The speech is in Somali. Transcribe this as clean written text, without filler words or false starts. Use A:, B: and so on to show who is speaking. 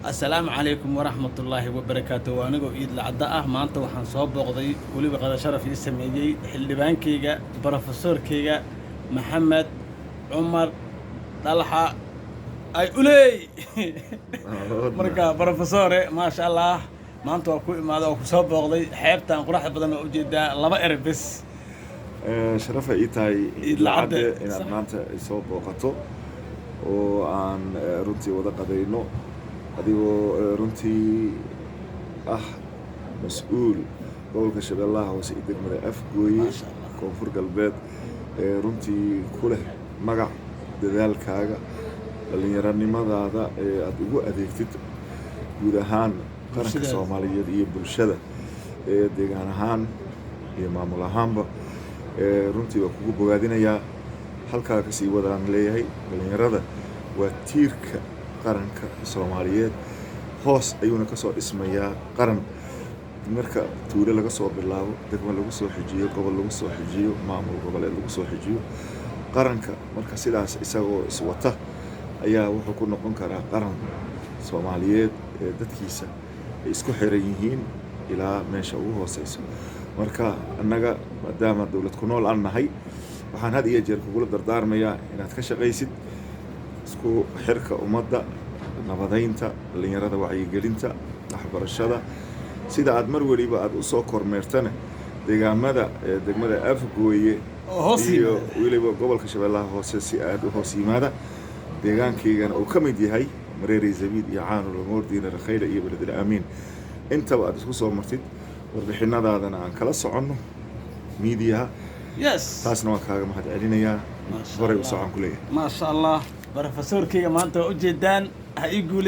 A: السلام عليكم ورحمة الله وبركاته. وأنا قاعد لعداء ما أنت وحن صوب وقضي ولي بقدر شرف يسميجي حلبان كيجا بروفيسور كيجا محمد عمر طلحة أي أولي مركا بروفيسور ما شاء الله ما أنت وكو ما هذا صوب وقضي حيبتان قرح بدنا وجدا لما إربس
B: شرف إيتاي العادة إن مانتا صوب وقته وعن رنتي وذا قدينه adigoo runtii mas'uul gobolka Shabeellaha hoose ee degmada Afgooye koonfur galbeed runtii ku leh magac dadaalkaaga dhalinyaranimadaada aad ugu adeegtid guud ahaan qaranka Soomaaliyeed iyo bulshada deegaan ahaan iyo maamul ahaanba runtii waa kugu bogaadinayaa halkaa ka sii wadaan leeyahay dhalinyarada waa tiirka qaranka Soomaaliyeed hoos ayuuna ka soo dhismayaa qaran marka tuulo laga soo bilaabo degmo lagu soo xijiyo gobol lagu soo xijiyo maamul goboleed lagu soo xijiyo qaranka marka sidaas isagoo iswata ayaa wuxuu ku noqon karaa qaran Soomaaliyeed dadkiisa ay isku xiran yihiin ilaa meesha ugu hooseyso marka annaga maadaama dawlad ku nool aan nahay waxaan had iyo jeer kugula dardaarmayaa inaad ka shaqaysid isku xirka ummadda nabadaynta dhalinyarada wacyigelinta waxbarashada sida aad mar waliba aad u soo kormeertana deegaamada degmada Afgooye iyo waliba gobolka Shabeellaha hoose si aad u hoos yimaada deegaankeygana uu ka mid yahay Mareeri Zabiid iyo Caanul Moordiina Rakhayla iyo Balad Amiin intaba aad isku soo martid warbixinadaadana aan kala soconno media taasna waan kaaga mahad celinayaa horay u socon ku leeyahay
A: ما شاء الله بروفيسور كيجا ما أنت وجدان هيقول